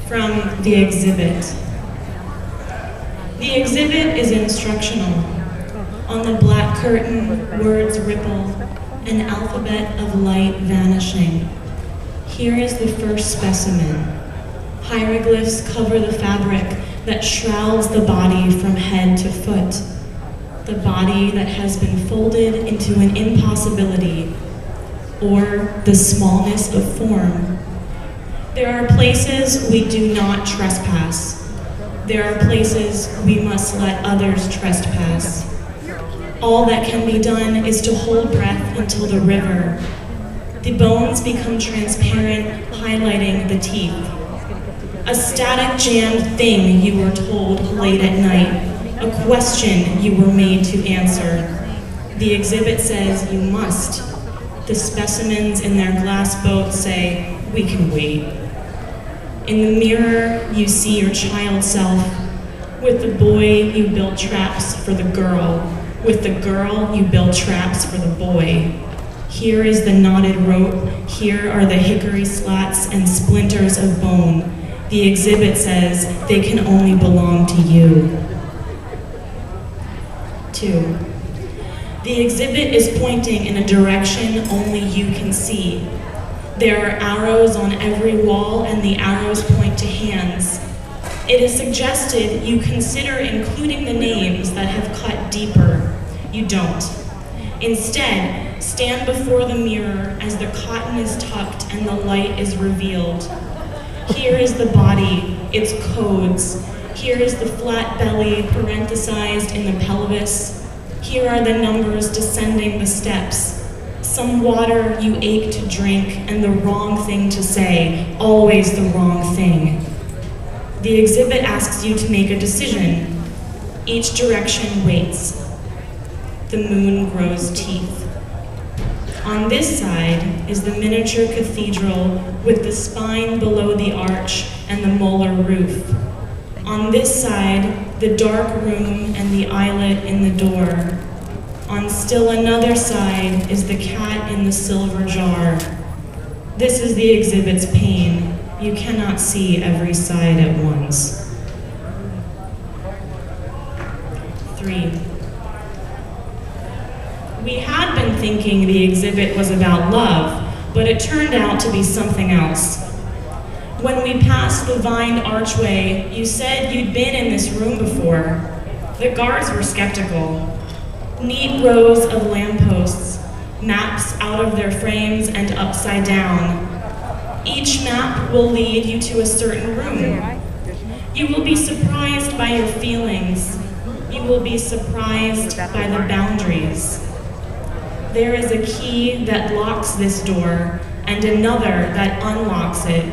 From the exhibit. The exhibit is instructional. On the black curtain, words ripple, an alphabet of light vanishing. Here is the first specimen. Hieroglyphs cover the fabric that shrouds the body from head to foot. The body that has been folded into an impossibility, or the smallness of form. There are places we do not trespass. There are places we must let others trespass. All that can be done is to hold breath until the river. The bones become transparent, highlighting the teeth. A static jammed thing you were told late at night, a question you were made to answer. The exhibit says you must. The specimens in their glass boat say, we can wait. In the mirror, you see your child self. With the boy, you build traps for the girl. With the girl, you build traps for the boy. Here is the knotted rope. Here are the hickory slats and splinters of bone. The exhibit says they can only belong to you. 2. The exhibit is pointing in a direction only you can see. There are arrows on every wall, and the arrows point to hands. It is suggested you consider including the names that have cut deeper. You don't. Instead, stand before the mirror as the cotton is tucked and the light is revealed. Here is the body, its codes. Here is the flat belly parenthesized in the pelvis. Here are the numbers descending the steps. Some water you ache to drink, and the wrong thing to say, always the wrong thing. The exhibit asks you to make a decision. Each direction waits. The moon grows teeth. On this side is the miniature cathedral with the spine below the arch and the molar roof. On this side, the dark room and the eyelet in the door. On still another side is the cat in the silver jar. This is the exhibit's pain. You cannot see every side at once. 3. We had been thinking the exhibit was about love, but it turned out to be something else. When we passed the vined archway, you said you'd been in this room before. The guards were skeptical. Neat rows of lampposts, maps out of their frames and upside down. Each map will lead you to a certain room. You will be surprised by your feelings. You will be surprised by the boundaries. There is a key that locks this door and another that unlocks it.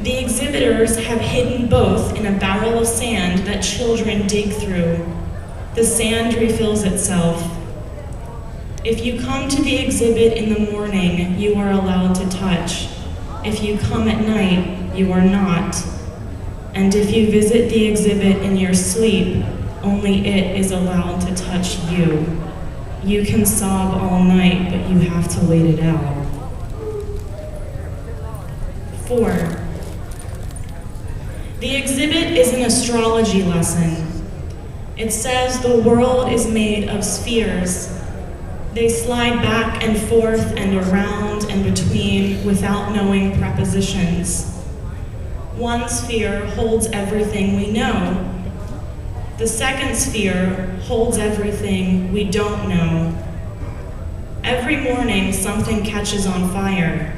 The exhibitors have hidden both in a barrel of sand that children dig through. The sand refills itself. If you come to the exhibit in the morning, you are allowed to touch. If you come at night, you are not. And if you visit the exhibit in your sleep, only it is allowed to touch you. You can sob all night, but you have to wait it out. 4. The exhibit is an astrology lesson. It says the world is made of spheres. They slide back and forth and around and between without knowing prepositions. One sphere holds everything we know. The second sphere holds everything we don't know. Every morning, something catches on fire.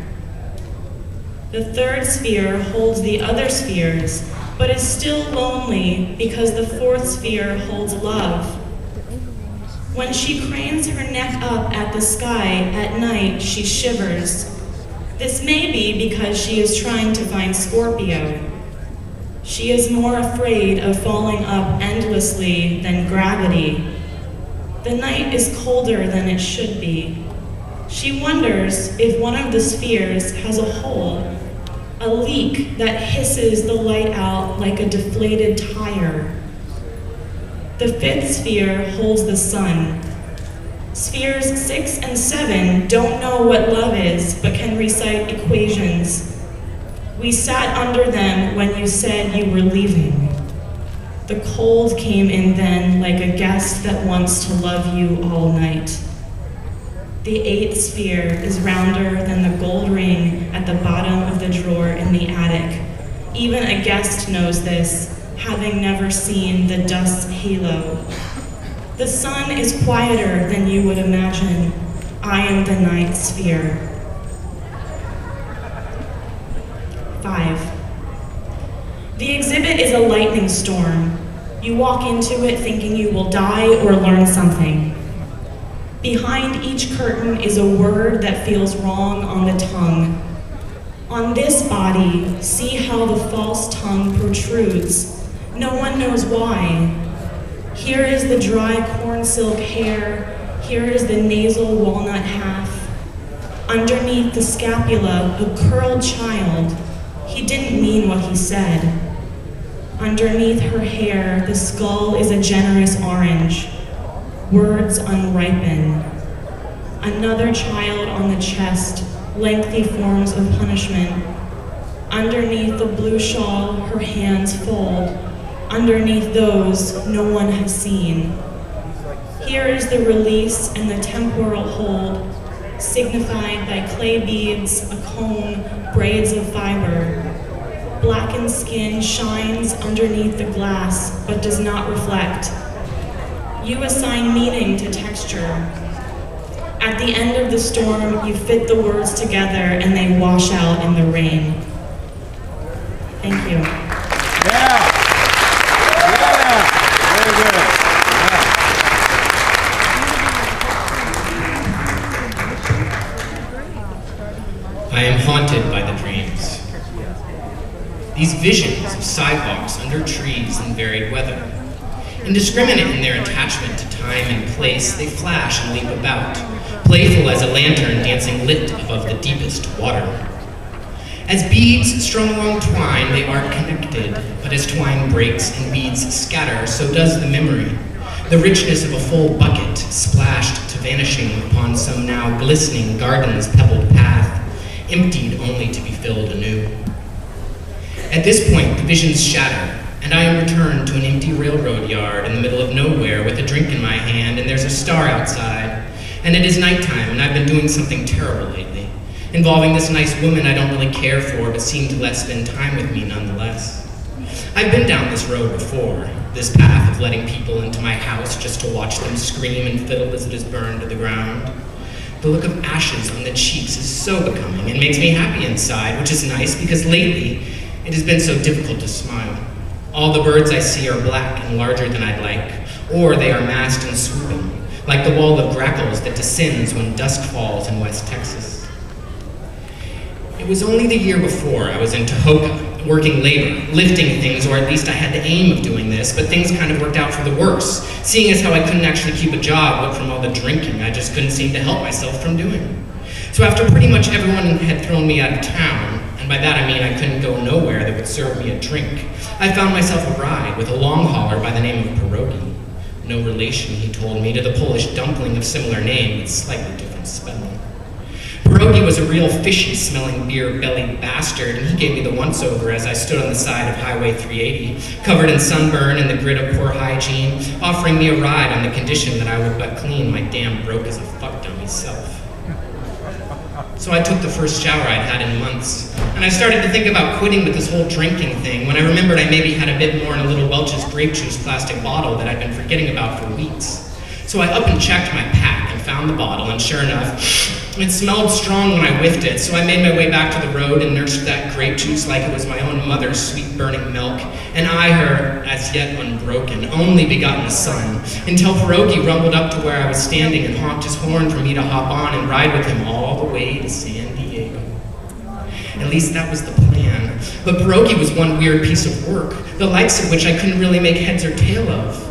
The third sphere holds the other spheres, but is still lonely because the fourth sphere holds love. When she cranes her neck up at the sky at night, she shivers. This may be because she is trying to find Scorpio. She is more afraid of falling up endlessly than gravity. The night is colder than it should be. She wonders if one of the spheres has a hole, a leak that hisses the light out like a deflated tire. The fifth sphere holds the sun. Spheres 6 and 7 don't know what love is, but can recite equations. We sat under them when you said you were leaving. The cold came in then like a guest that wants to love you all night. The eighth sphere is rounder than the gold ring at the bottom of the drawer in the attic. Even a guest knows this, having never seen the dust's halo. The sun is quieter than you would imagine. I am the ninth sphere. 5. The exhibit is a lightning storm. You walk into it thinking you will die or learn something. Behind each curtain is a word that feels wrong on the tongue. On this body, see how the false tongue protrudes. No one knows why. Here is the dry corn silk hair. Here is the nasal walnut half. Underneath the scapula, a curled child. He didn't mean what he said. Underneath her hair, the skull is a generous orange. Words unripen. Another child on the chest, lengthy forms of punishment. Underneath the blue shawl, her hands fold. Underneath those, no one has seen. Here is the release and the temporal hold, signified by clay beads, a comb, braids of fiber. Blackened skin shines underneath the glass, but does not reflect. You assign meaning to texture. At the end of the storm, you fit the words together and they wash out in the rain. Thank you. Yeah. Very good. I am haunted by the dreams. These visions of sidewalks under trees in varied weather. Indiscriminate in their attachment to time and place, they flash and leap about, playful as a lantern dancing lit above the deepest water. As beads strung along twine, they are connected, but as twine breaks and beads scatter, so does the memory. The richness of a full bucket, splashed to vanishing upon some now glistening garden's pebbled path, emptied only to be filled anew. At this point, the visions shatter, and I am returned to an empty railroad yard in the middle of nowhere with a drink in my hand, and there's a star outside. And it is nighttime, and I've been doing something terrible lately, involving this nice woman I don't really care for, but seem to let spend time with me nonetheless. I've been down this road before, this path of letting people into my house just to watch them scream and fiddle as it is burned to the ground. The look of ashes on the cheeks is so becoming and makes me happy inside, which is nice because lately it has been so difficult to smile. All the birds I see are black and larger than I'd like, or they are massed and swooping, like the wall of grackles that descends when dusk falls in West Texas. It was only the year before I was in Tahoka, working labor, lifting things, or at least I had the aim of doing this, but things kind of worked out for the worse, seeing as how I couldn't actually keep a job, what from all the drinking I just couldn't seem to help myself from doing. So after pretty much everyone had thrown me out of town, and by that I mean I couldn't go nowhere that would serve me a drink, I found myself a ride with a long hauler by the name of Pierogi. No relation, he told me, to the Polish dumpling of similar name with slightly different spelling. Pierogi was a real fishy-smelling beer-bellied bastard, and he gave me the once-over as I stood on the side of Highway 380, covered in sunburn and the grit of poor hygiene, offering me a ride on the condition that I would but clean my damn broke-as-a-fuck-dummy self. So I took the first shower I'd had in months, and I started to think about quitting with this whole drinking thing when I remembered I maybe had a bit more in a little Welch's grape juice plastic bottle that I'd been forgetting about for weeks. So I up and checked my pack and found the bottle, and sure enough, it smelled strong when I whiffed it, so I made my way back to the road and nursed that grape juice like it was my own mother's sweet burning milk, and I her, as yet unbroken, only begotten son, until Pierogi rumbled up to where I was standing and honked his horn for me to hop on and ride with him all the way to San Diego. At least that was the plan. But Pierogi was one weird piece of work, the likes of which I couldn't really make heads or tail of.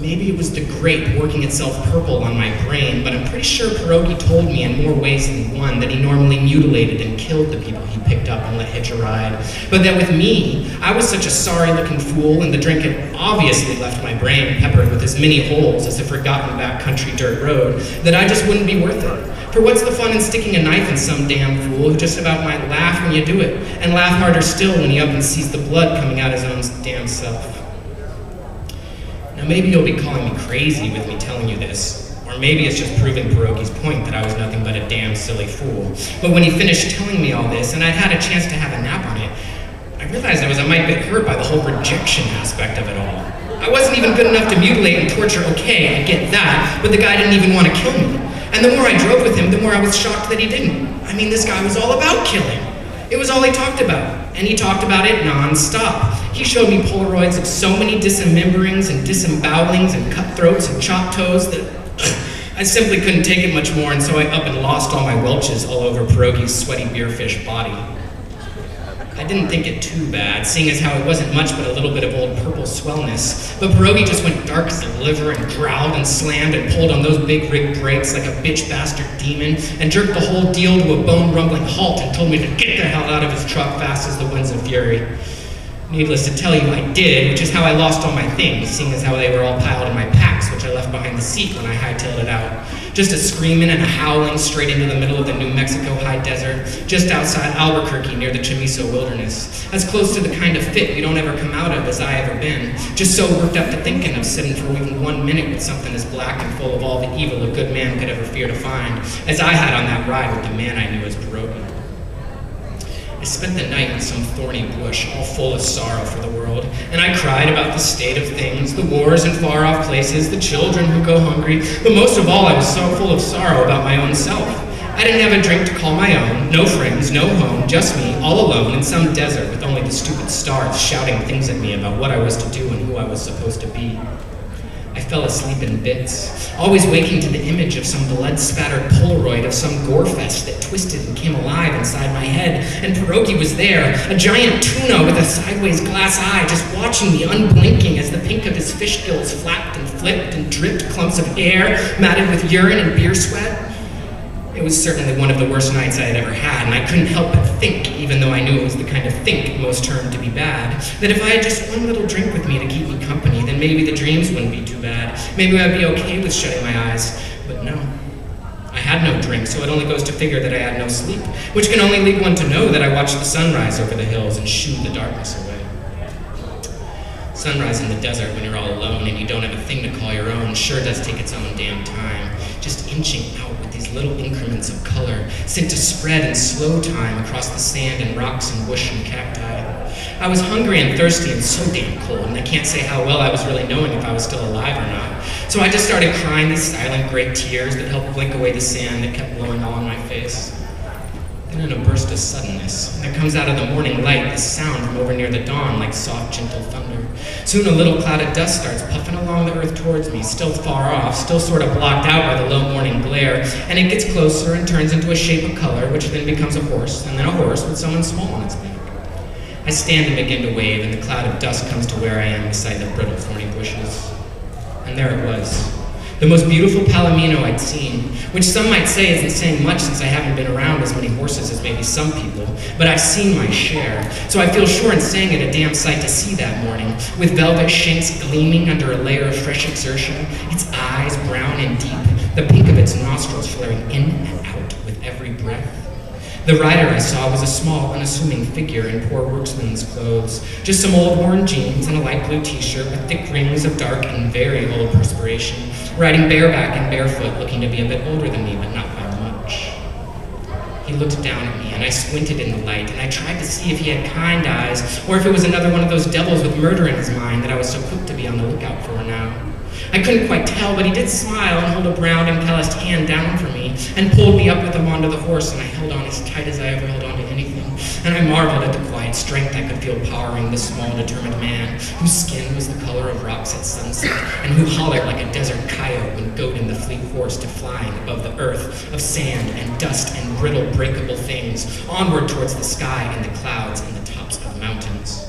Maybe it was the grape working itself purple on my brain, but I'm pretty sure Pierogi told me in more ways than one that he normally mutilated and killed the people he picked up and let hitch a ride. But that with me, I was such a sorry-looking fool, and the drink had obviously left my brain peppered with as many holes as a forgotten backcountry dirt road, that I just wouldn't be worth it. For what's the fun in sticking a knife in some damn fool who just about might laugh when you do it, and laugh harder still when he up and sees the blood coming out his own damn self? Now maybe you'll be calling me crazy with me telling you this, or maybe it's just proving Pierogi's point that I was nothing but a damn silly fool. But when he finished telling me all this, and I'd had a chance to have a nap on it, I realized I was a mite bit hurt by the whole rejection aspect of it all. I wasn't even good enough to mutilate and torture, okay, I get that, but the guy didn't even want to kill me. And the more I drove with him, the more I was shocked that he didn't. I mean, this guy was all about killing. It was all he talked about, and he talked about it non-stop. He showed me Polaroids of so many dismemberings and disembowelings and cutthroats and chopped toes that I simply couldn't take it much more, and so I up and lost all my welches all over Pierogi's sweaty beerfish body. I didn't think it too bad, seeing as how it wasn't much but a little bit of old purple swellness, but Pierogi just went dark as a liver and growled and slammed and pulled on those big rig brakes like a bitch bastard demon and jerked the whole deal to a bone-rumbling halt and told me to get the hell out of his truck fast as the winds of fury. Needless to tell you, I did, which is how I lost all my things, seeing as how they were all piled in my packs, which I left behind the seat when I hightailed it out. Just a screaming and a howling straight into the middle of the New Mexico high desert, just outside Albuquerque near the Chamiso Wilderness. As close to the kind of fit you don't ever come out of as I ever been, just so worked up to thinking of sitting for even 1 minute with something as black and full of all the evil a good man could ever fear to find, as I had on that ride with the man I knew as Pierogi. I spent the night in some thorny bush, all full of sorrow for the world, and I cried about the state of things, the wars in far-off places, the children who go hungry, but most of all I was so full of sorrow about my own self. I didn't have a drink to call my own, no friends, no home, just me, all alone in some desert with only the stupid stars shouting things at me about what I was to do and who I was supposed to be. I fell asleep in bits, always waking to the image of some blood-spattered Polaroid of some gore-fest that twisted and came alive inside my head, and Pierogi was there, a giant tuna with a sideways glass eye, just watching me unblinking as the pink of his fish gills flapped and flipped and dripped clumps of hair matted with urine and beer sweat. It was certainly one of the worst nights I had ever had, and I couldn't help but think, even though I knew it was the kind of think most termed to be bad, that if I had just one little drink with me to keep me company, then maybe the dreams wouldn't be too bad. Maybe I'd be okay with shutting my eyes. But no. I had no drink, so it only goes to figure that I had no sleep, which can only lead one to know that I watched the sunrise over the hills and shooed the darkness away. Sunrise in the desert when you're all alone and you don't have a thing to call your own sure does take its own damn time, just inching out with these little increments of color, sent to spread in slow time across the sand and rocks and bush and cacti. I was hungry and thirsty and so damn cold, and I can't say how well I was really knowing if I was still alive or not. So I just started crying these silent great tears that helped blink away the sand that kept blowing all on my face. Then in a burst of suddenness, there comes out of the morning light this sound from over near the dawn like soft, gentle thunder. Soon a little cloud of dust starts puffing along the earth towards me, still far off, still sort of blocked out by the low morning glare, and it gets closer and turns into a shape of color, which then becomes a horse, and then a horse with someone small on its back. I stand and begin to wave, and the cloud of dust comes to where I am beside the brittle, thorny bushes. And there it was. The most beautiful palomino I'd seen, which some might say isn't saying much since I haven't been around as many horses as maybe some people, but I've seen my share, so I feel sure in saying it a damn sight to see that morning, with velvet shanks gleaming under a layer of fresh exertion, its eyes brown and deep, the pink of its nostrils flaring in and out with every breath. The rider I saw was a small, unassuming figure in poor workman's clothes, just some old worn jeans and a light blue t-shirt with thick rings of dark and very old perspiration, riding bareback and barefoot, looking to be a bit older than me, but not by much. He looked down at me, and I squinted in the light, and I tried to see if he had kind eyes, or if it was another one of those devils with murder in his mind that I was so quick to be on the lookout for now. I couldn't quite tell, but he did smile and hold a brown and calloused hand down for me and pulled me up with him onto the horse, and I held on as tight as I ever held on to anything. And I marveled at the quiet strength I could feel powering this small, determined man whose skin was the color of rocks at sunset and who hollered like a desert coyote when goading the fleet horse to flying above the earth of sand and dust and brittle, breakable things onward towards the sky and the clouds and the tops of mountains.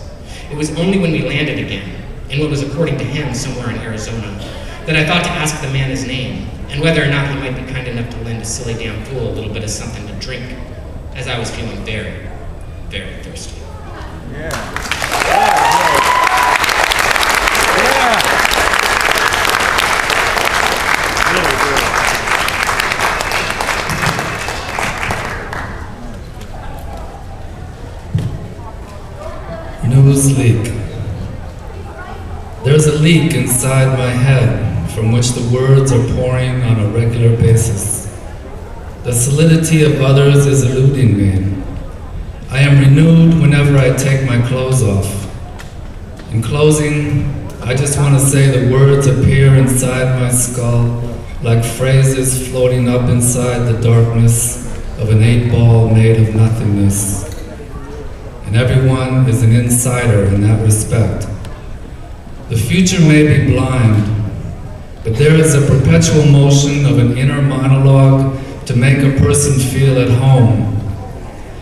It was only when we landed again, in what was according to him somewhere in Arizona, that I thought to ask the man his name, and whether or not he might be kind enough to lend a silly damn fool a little bit of something to drink, as I was feeling very, very thirsty. Yeah. Cruz leak. There's a leak inside my head from which the words are pouring on a regular basis. The solidity of others is eluding me. I am renewed whenever I take my clothes off. In closing, I just want to say the words appear inside my skull like phrases floating up inside the darkness of an 8-ball made of nothingness. And everyone is an insider in that respect. The future may be blind, but there is a perpetual motion of an inner monologue to make a person feel at home.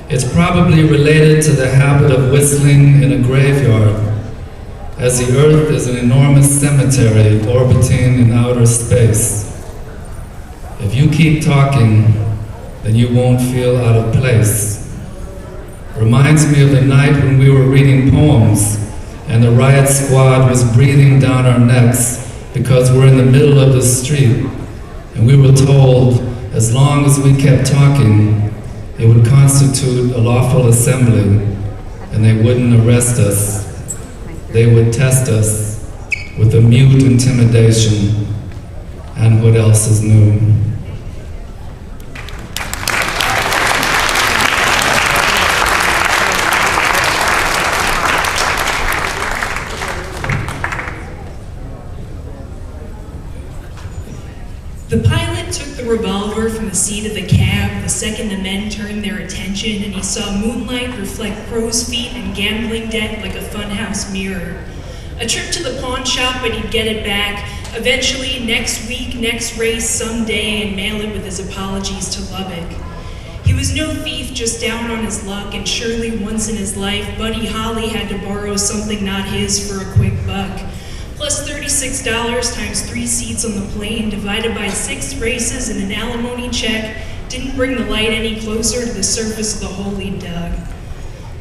It's probably related to the habit of whistling in a graveyard, as the earth is an enormous cemetery orbiting in outer space. If you keep talking, then you won't feel out of place. Reminds me of the night when we were reading poems and the riot squad was breathing down our necks because we're in the middle of the street, and we were told as long as we kept talking, it would constitute a lawful assembly and they wouldn't arrest us. They would test us with a mute intimidation and what else is new. The pilot took the revolver from the seat of the cab the second the men turned their attention, and he saw moonlight reflect crow's feet and gambling debt like a funhouse mirror. A trip to the pawn shop, but he'd get it back. Eventually, next week, next race, someday, and mail it with his apologies to Lubbock. He was no thief, just down on his luck, and surely once in his life, Buddy Holly had to borrow something not his for a quick buck. Plus $36 times 3 seats on the plane, divided by 6 races and an alimony check, didn't bring the light any closer to the surface of the hole he'd dug.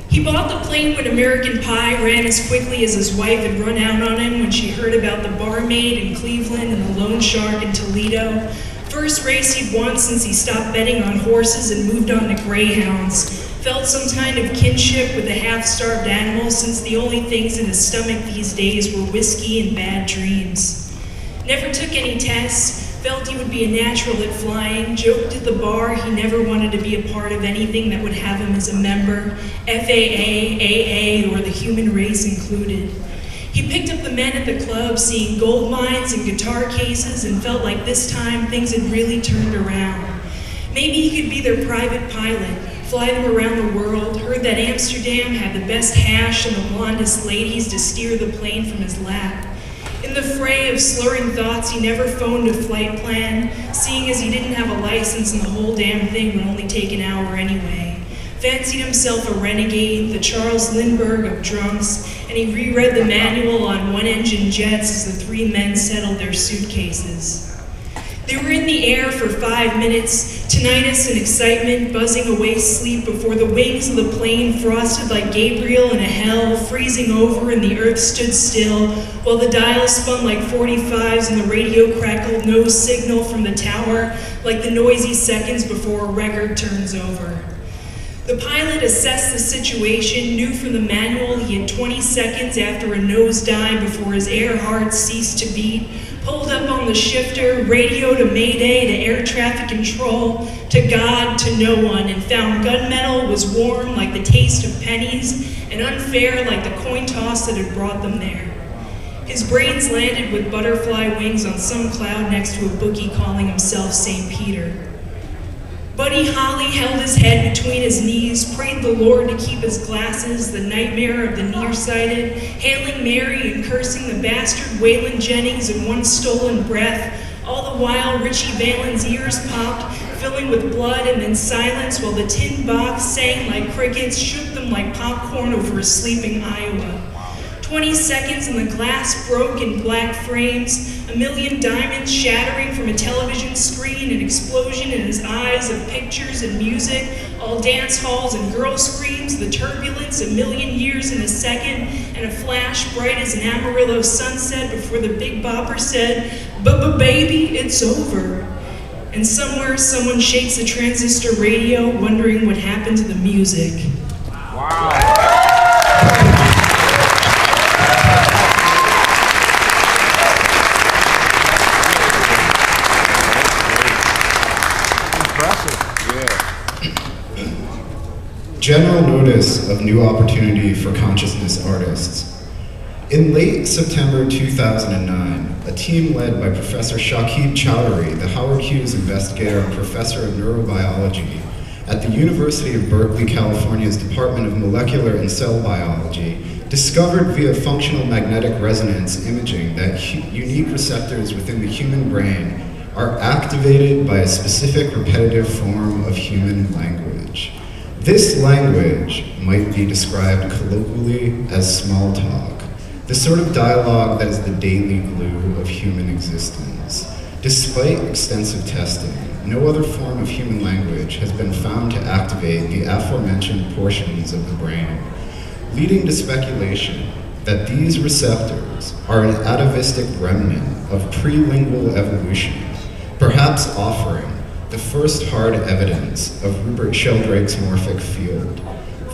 He bought the plane when American Pie ran as quickly as his wife had run out on him when she heard about the barmaid in Cleveland and the loan shark in Toledo. First race he'd won since he stopped betting on horses and moved on to greyhounds. Felt some kind of kinship with the half-starved animal since the only things in his stomach these days were whiskey and bad dreams. Never took any tests, felt he would be a natural at flying, joked at the bar he never wanted to be a part of anything that would have him as a member, FAA, AA, or the human race included. He picked up the men at the club, seeing gold mines and guitar cases, and felt like this time things had really turned around. Maybe he could be their private pilot, fly them around the world, heard that Amsterdam had the best hash and the blondest ladies to steer the plane from his lap. In the fray of slurring thoughts, he never phoned a flight plan, seeing as he didn't have a license and the whole damn thing would only take an hour anyway. Fancied himself a renegade, the Charles Lindbergh of drunks, and he reread the manual on one-engine jets as the 3 men settled their suitcases. They were in the air for 5 minutes, tinnitus and excitement buzzing away sleep before the wings of the plane frosted like Gabriel in a hell, freezing over and the earth stood still, while the dial spun like 45s and the radio crackled no signal from the tower, like the noisy seconds before a record turns over. The pilot assessed the situation, knew from the manual he had 20 seconds after a nosedive before his air heart ceased to beat, pulled up on the shifter, radio to Mayday, to air traffic control, to God, to no one, and found gunmetal was warm like the taste of pennies and unfair like the coin toss that had brought them there. His brains landed with butterfly wings on some cloud next to a bookie calling himself St. Peter. Buddy Holly held his head between his knees, prayed the Lord to keep his glasses, the nightmare of the nearsighted, hailing Mary and cursing the bastard Waylon Jennings in one stolen breath, all the while Richie Valen's ears popped, filling with blood and then silence while the tin box sang like crickets, shook them like popcorn over a sleeping Iowa. 20 seconds and the glass broke in black frames, a million diamonds shattering from a television screen, an explosion in his eyes of pictures and music, all dance halls and girl screams, the turbulence, a million years in a second, and a flash bright as an Amarillo sunset before the Big Bopper said, "Baby, it's over." And somewhere someone shakes a transistor radio, wondering what happened to the music. Wow. General notice of new opportunity for consciousness artists. In late September 2009, a team led by Professor Shakib Chowdhury, the Howard Hughes investigator and professor of neurobiology at the University of Berkeley, California's Department of Molecular and Cell Biology, discovered via functional magnetic resonance imaging that unique receptors within the human brain are activated by a specific repetitive form of human language. This language might be described colloquially as small talk, the sort of dialogue that is the daily glue of human existence. Despite extensive testing, no other form of human language has been found to activate the aforementioned portions of the brain, leading to speculation that these receptors are an atavistic remnant of prelingual evolution, perhaps offering the first hard evidence of Rupert Sheldrake's morphic field.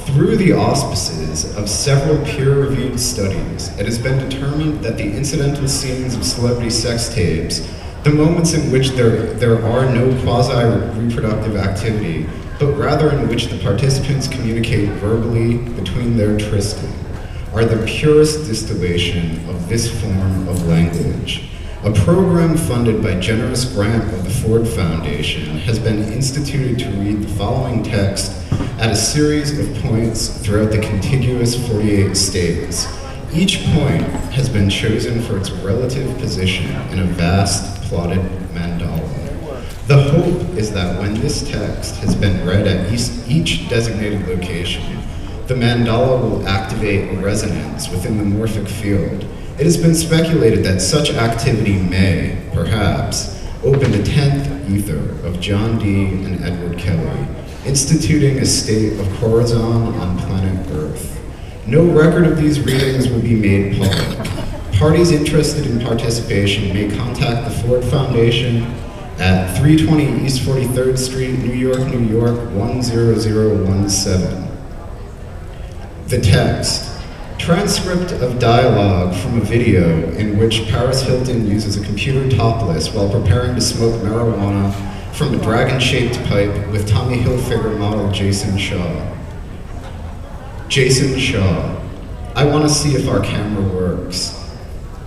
Through the auspices of several peer-reviewed studies, it has been determined that the incidental scenes of celebrity sex tapes, the moments in which there are no quasi-reproductive activity, but rather in which the participants communicate verbally between their tristing, are the purest distillation of this form of language. A program funded by generous grant of the Ford Foundation has been instituted to read the following text at a series of points throughout the contiguous 48 states. Each point has been chosen for its relative position in a vast plotted mandala. The hope is that when this text has been read at each designated location, the mandala will activate a resonance within the morphic field. It has been speculated that such activity may, perhaps, open the 10th ether of John Dee and Edward Kelly, instituting a state of Corazon on planet Earth. No record of these readings will be made public. Parties interested in participation may contact the Ford Foundation at 320 East 43rd Street, New York, New York, 10017. The text. Transcript of dialogue from a video in which Paris Hilton uses a computer topless while preparing to smoke marijuana from a dragon-shaped pipe with Tommy Hilfiger model Jason Shaw. Jason Shaw, I want to see if our camera works.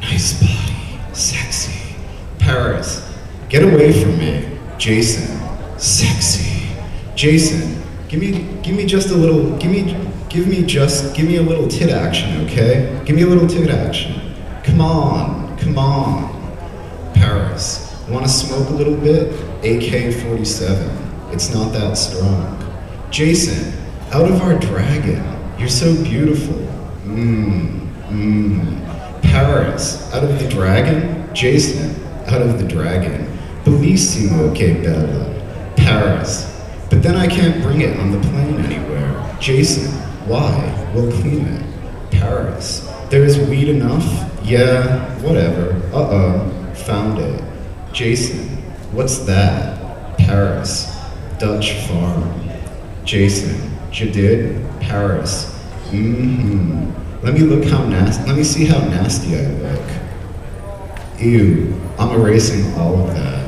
Nice body, sexy. Paris, get away from me. Jason, sexy. Jason, give me just a little, give me a little tit action, okay? Give me a little tit action. Come on. Paris, wanna smoke a little bit? AK-47, it's not that strong. Jason, out of our dragon, you're so beautiful. Paris, out of the dragon? Jason, out of the dragon. Bellissimo, che bella. Paris, but then I can't bring it on the plane anywhere. Jason, why? We'll clean it. Paris, there's weed enough? Yeah, whatever. Found it. Jason, what's that? Paris, Dutch farm. Jason, you did? Paris, Let me see how nasty I look. Ew, I'm erasing all of that.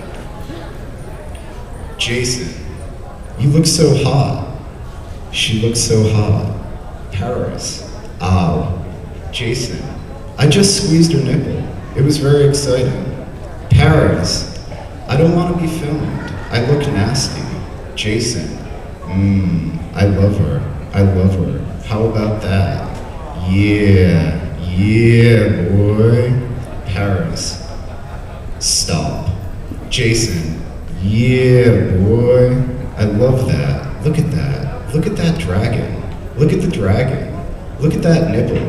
Jason, you look so hot. She looks so hot. Paris, ow. Jason, I just squeezed her nipple. It was very exciting. Paris, I don't want to be filmed. I look nasty. Jason, I love her. How about that? Yeah, boy. Paris, stop. Jason, yeah, boy. I love that. Look at that. Look at that dragon. Look at the dragon. Look at that nipple.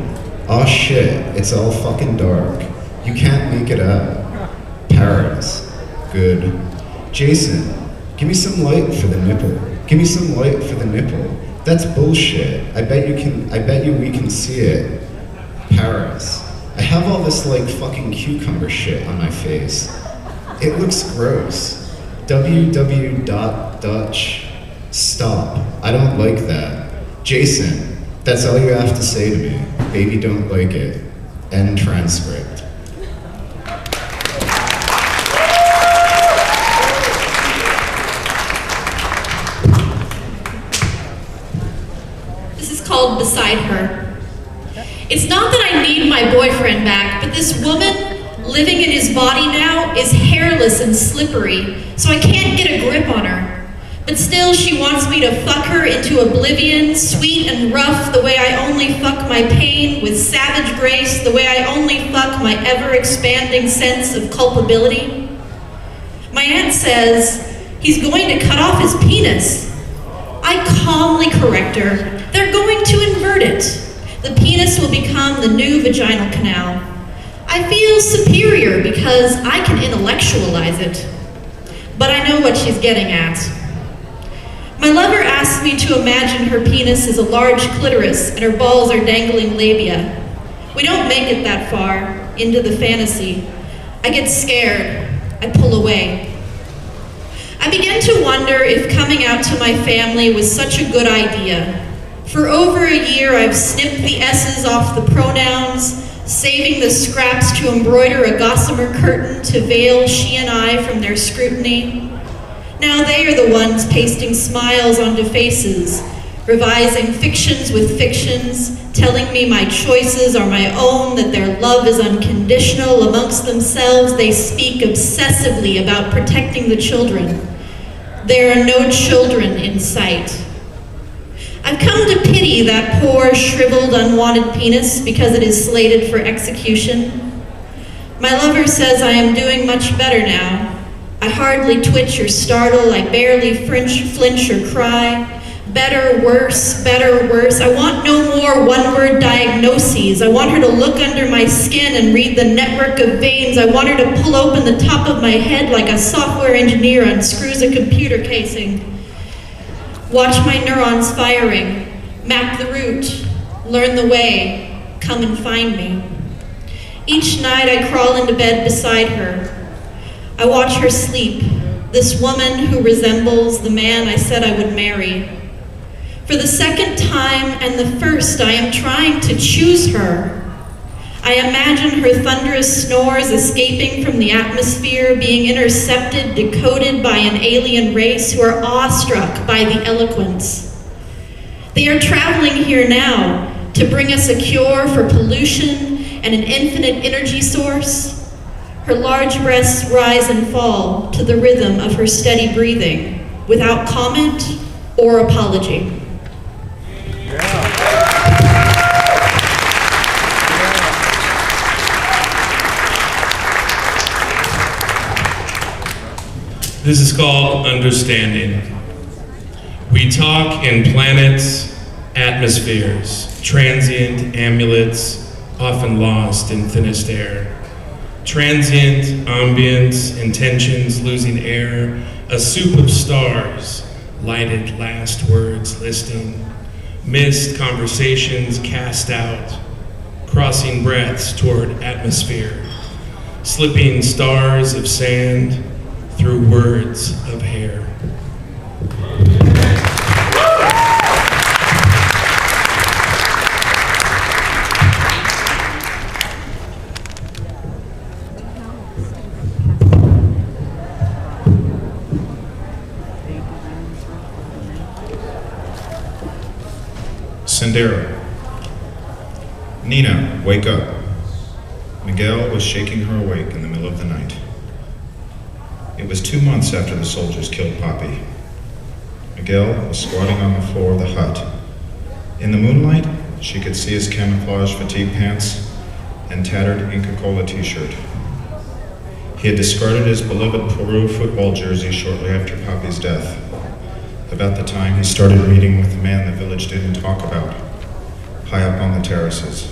Aw shit, it's all fucking dark. You can't make it out. Paris, good. Jason, give me some light for the nipple. Give me some light for the nipple. That's bullshit. I bet you we can see it. Paris, I have all this like fucking cucumber shit on my face. It looks gross. www.dutch. Stop. I don't like that. Jason, that's all you have to say to me. Baby don't like it. End transcript. This is called Beside Her. It's not that I need my boyfriend back, but this woman living in his body now is hairless and slippery, so I can't get a grip on her. But still, she wants me to fuck her into oblivion, sweet and rough, the way I only fuck my pain, with savage grace, the way I only fuck my ever-expanding sense of culpability. My aunt says, he's going to cut off his penis. I calmly correct her, they're going to invert it. The penis will become the new vaginal canal. I feel superior because I can intellectualize it. But I know what she's getting at. My lover asks me to imagine her penis is a large clitoris and her balls are dangling labia. We don't make it that far into the fantasy. I get scared. I pull away. I begin to wonder if coming out to my family was such a good idea. For over a year, I've snipped the S's off the pronouns, saving the scraps to embroider a gossamer curtain to veil she and I from their scrutiny. Now they are the ones pasting smiles onto faces, revising fictions with fictions, telling me my choices are my own, that their love is unconditional. Amongst themselves, they speak obsessively about protecting the children. There are no children in sight. I've come to pity that poor, shriveled, unwanted penis because it is slated for execution. My lover says I am doing much better now. I hardly twitch or startle, I barely flinch or cry. Better, worse, better, worse. I want no more one-word diagnoses. I want her to look under my skin and read the network of veins. I want her to pull open the top of my head like a software engineer unscrews a computer casing. Watch my neurons firing, map the route, learn the way, come and find me. Each night I crawl into bed beside her. I watch her sleep, this woman who resembles the man I said I would marry. For the second time and the first, I am trying to choose her. I imagine her thunderous snores escaping from the atmosphere, being intercepted, decoded by an alien race who are awestruck by the eloquence. They are traveling here now to bring us a cure for pollution and an infinite energy source. Her large breasts rise and fall to the rhythm of her steady breathing, without comment or apology. This is called Understanding. We talk in planets, atmospheres, transient amulets, often lost in thinnest air. Transient, ambience, intentions, losing air, a soup of stars, lighted last words listing, missed conversations cast out, crossing breaths toward atmosphere, slipping stars of sand through words of hair. Sendero. Nina, wake up. Miguel was shaking her awake in the middle of the night. It was 2 months after the soldiers killed Poppy. Miguel was squatting on the floor of the hut. In the moonlight, she could see his camouflage fatigue pants and tattered Inca Cola t-shirt. He had discarded his beloved Peru football jersey shortly after Poppy's death, about the time he started meeting with the man the village didn't talk about, high up on the terraces.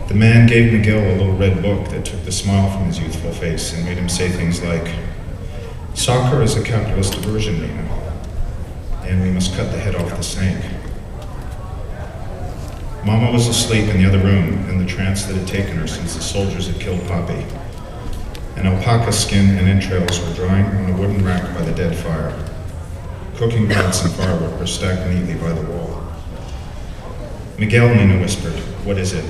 The man gave Miguel a little red book that took the smile from his youthful face and made him say things like, "Soccer is a capitalist diversion, Nina, and we must cut the head off the snake." Mama was asleep in the other room in the trance that had taken her since the soldiers had killed Poppy. An alpaca skin and entrails were drying on a wooden rack by the dead fire. Cooking pots and firewood were stacked neatly by the wall. "Miguel," Nina whispered, "what is it?"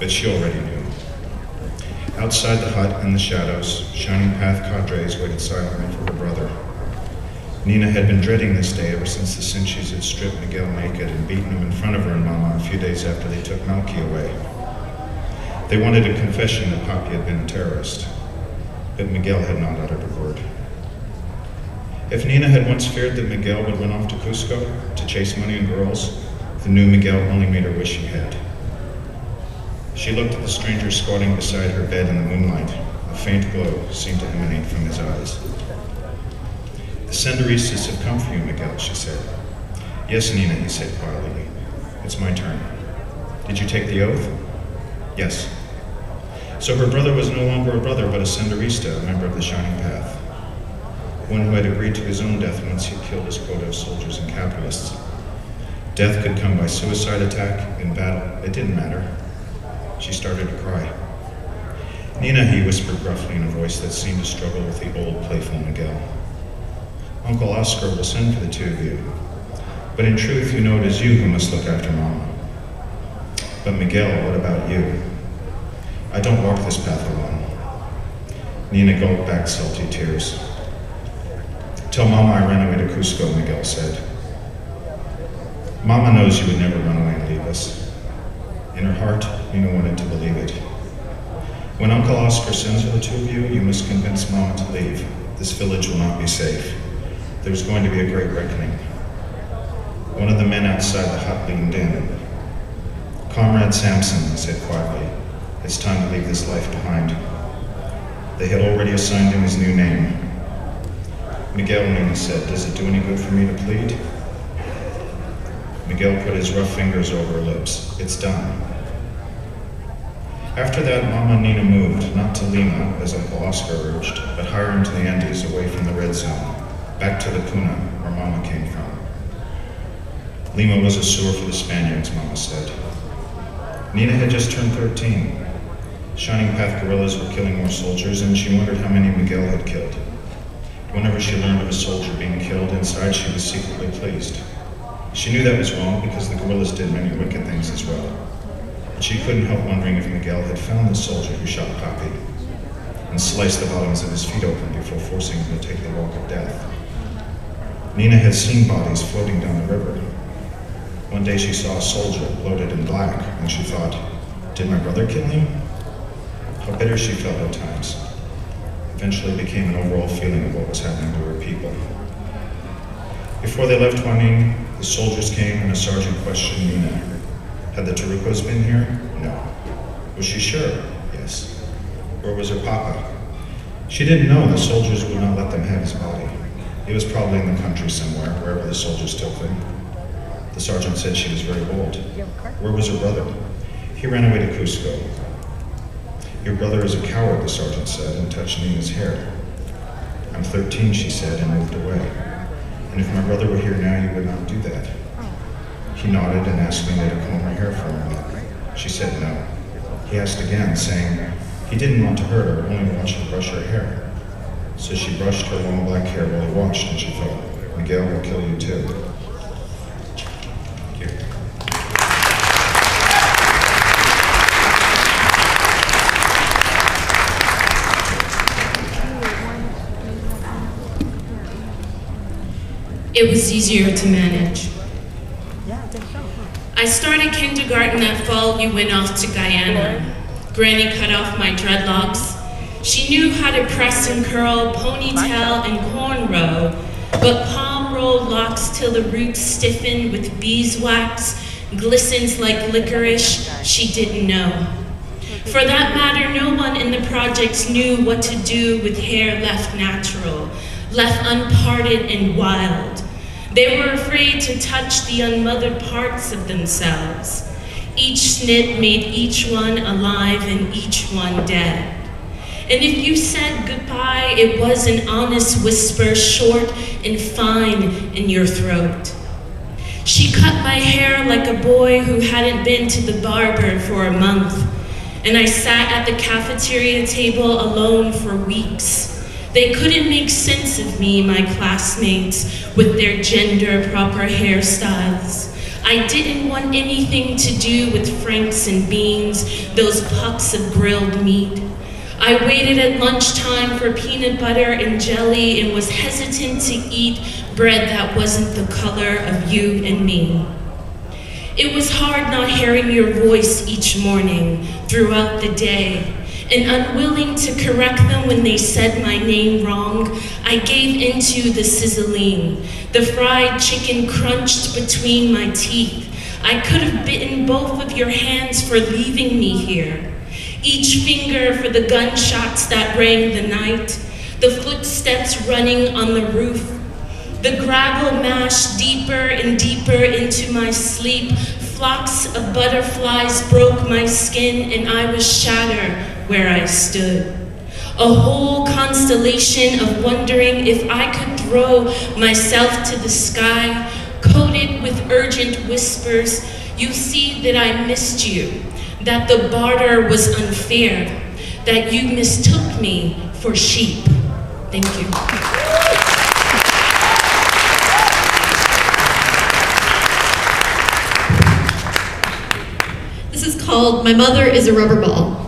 But she already knew. Outside the hut in the shadows, Shining Path cadres waited silently for her brother. Nina had been dreading this day ever since the Cinches had stripped Miguel naked and beaten him in front of her and Mama a few days after they took Melky away. They wanted a confession that Papi had been a terrorist, but Miguel had not uttered a word. If Nina had once feared that Miguel would run off to Cusco to chase money and girls, the new Miguel only made her wish he had. She looked at the stranger squatting beside her bed in the moonlight. A faint glow seemed to emanate from his eyes. The Senderistas have come for you, Miguel, she said. Yes, Nina, he said quietly. It's my turn. Did you take the oath? Yes. So her brother was no longer a brother, but a Senderista, a member of the Shining Path. One who had agreed to his own death once he killed his quota of soldiers and capitalists. Death could come by suicide attack, in battle, it didn't matter. She started to cry. Nina, he whispered gruffly in a voice that seemed to struggle with the old, playful Miguel. Uncle Oscar will send for the two of you, but in truth, you know it is you who must look after Mama. But Miguel, what about you? I don't walk this path alone. Nina gulped back salty tears. Tell Mama I ran away to Cusco, Miguel said. Mama knows you would never run away and leave us. In her heart, Nina wanted to believe it. When Uncle Oscar sends for the two of you, you must convince Mama to leave. This village will not be safe. There's going to be a great reckoning. One of the men outside the hut leaned in. Comrade Sampson, he said quietly, it's time to leave this life behind. They had already assigned him his new name. Miguel, Nina said, does it do any good for me to plead? Miguel put his rough fingers over her lips. It's done. After that, Mama and Nina moved, not to Lima, as Uncle Oscar urged, but higher into the Andes, away from the red zone, back to the Puna, where Mama came from. Lima was a sewer for the Spaniards, Mama said. Nina had just turned 13. Shining Path guerrillas were killing more soldiers, and she wondered how many Miguel had killed. Whenever she learned of a soldier being killed, inside she was secretly pleased. She knew that was wrong because the guerrillas did many wicked things as well. But she couldn't help wondering if Miguel had found the soldier who shot Papi and sliced the bottoms of his feet open before forcing him to take the walk of death. Nina had seen bodies floating down the river. One day she saw a soldier bloated in black, and she thought, did my brother kill him? How bitter she felt at times. Eventually became an overall feeling of what was happening to her people. Before they left Juanin, the soldiers came and a sergeant questioned Nina. Had the Tarucos been here? No. Was she sure? Yes. Where was her papa? She didn't know the soldiers would not let them have his body. He was probably in the country somewhere, wherever the soldiers took him. The sergeant said she was very bold. Where was her brother? He ran away to Cusco. Your brother is a coward, the sergeant said, and touched Nina's hair. I'm 13, she said, and moved away. And if my brother were here now, you would not do that. He nodded and asked Nina to comb her hair for him. She said no. He asked again, saying he didn't want to hurt her, only wanted to brush her hair. So she brushed her long black hair while he watched, and she thought, Miguel will kill you too. Thank you. It was easier to manage. I started kindergarten that fall. You went off to Guyana. Granny cut off my dreadlocks. She knew how to press and curl, ponytail and cornrow, but palm roll locks till the roots stiffen with beeswax, glistens like licorice. She didn't know. For that matter, no one in the projects knew what to do with hair left natural, left unparted and wild. They were afraid to touch the unmothered parts of themselves. Each snit made each one alive and each one dead. And if you said goodbye, it was an honest whisper, short and fine in your throat. She cut my hair like a boy who hadn't been to the barber for a month, and I sat at the cafeteria table alone for weeks. They couldn't make sense of me, my classmates, with their gender-proper hairstyles. I didn't want anything to do with franks and beans, those pucks of grilled meat. I waited at lunchtime for peanut butter and jelly and was hesitant to eat bread that wasn't the color of you and me. It was hard not hearing your voice each morning throughout the day, and unwilling to correct them when they said my name wrong, I gave into the sizzling, the fried chicken crunched between my teeth. I could have bitten both of your hands for leaving me here, each finger for the gunshots that rang the night, the footsteps running on the roof, the gravel mashed deeper and deeper into my sleep. Flocks of butterflies broke my skin and I was shattered where I stood. A whole constellation of wondering if I could throw myself to the sky, coated with urgent whispers. You see that I missed you, that the barter was unfair, that you mistook me for sheep. Thank you. This is called My Mother is a Rubber Ball.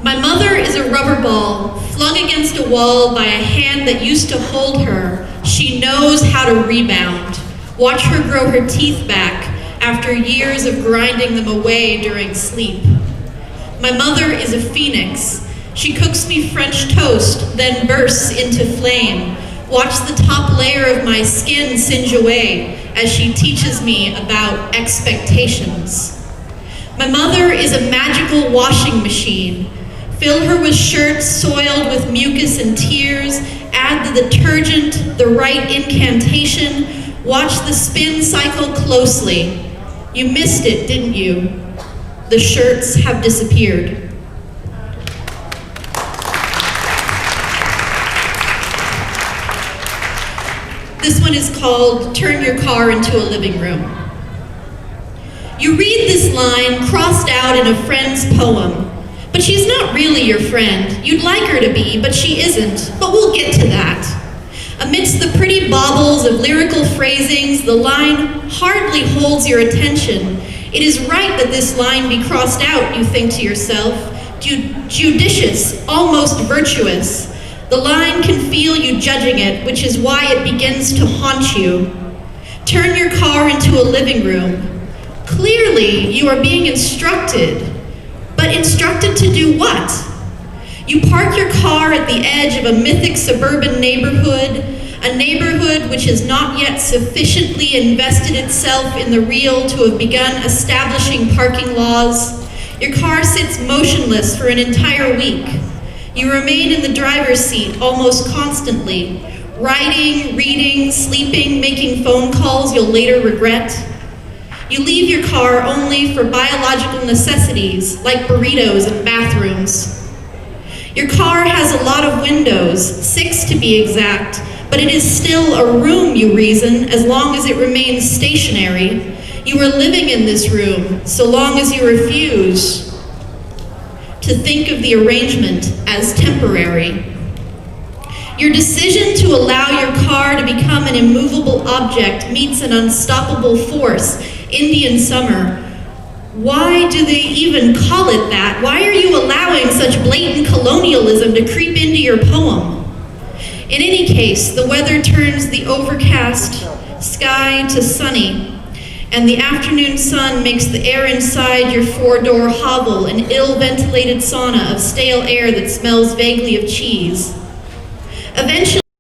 My mother is a rubber ball flung against a wall by a hand that used to hold her. She knows how to rebound. Watch her grow her teeth back after years of grinding them away during sleep. My mother is a phoenix. She cooks me French toast, then bursts into flame. Watch the top layer of my skin singe away as she teaches me about expectations. My mother is a magical washing machine. Fill her with shirts soiled with mucus and tears. Add the detergent, the right incantation. Watch the spin cycle closely. You missed it, didn't you? The shirts have disappeared. This one is called Turn Your Car into a Living Room. You read this line crossed out in a friend's poem, but she's not really your friend. You'd like her to be, but she isn't. But we'll get to that. Amidst the pretty baubles of lyrical phrasings, the line hardly holds your attention. It is right that this line be crossed out, you think to yourself. Judicious, almost virtuous. The line can feel you judging it, which is why it begins to haunt you. Turn your car into a living room. Clearly, you are being instructed. But instructed to do what? You park your car at the edge of a mythic suburban neighborhood, a neighborhood which has not yet sufficiently invested itself in the real to have begun establishing parking laws. Your car sits motionless for an entire week. You remain in the driver's seat almost constantly, writing, reading, sleeping, making phone calls you'll later regret. You leave your car only for biological necessities, like burritos and bathrooms. Your car has a lot of windows, 6 to be exact, but it is still a room, you reason, as long as it remains stationary. You are living in this room, so long as you refuse to think of the arrangement as temporary. Your decision to allow your car to become an immovable object meets an unstoppable force. Indian summer. Why do they even call it that? Why are you allowing such blatant colonialism to creep into your poem? In any case, the weather turns the overcast sky to sunny, and the afternoon sun makes the air inside your 4-door hovel an ill-ventilated sauna of stale air that smells vaguely of cheese. Eventually,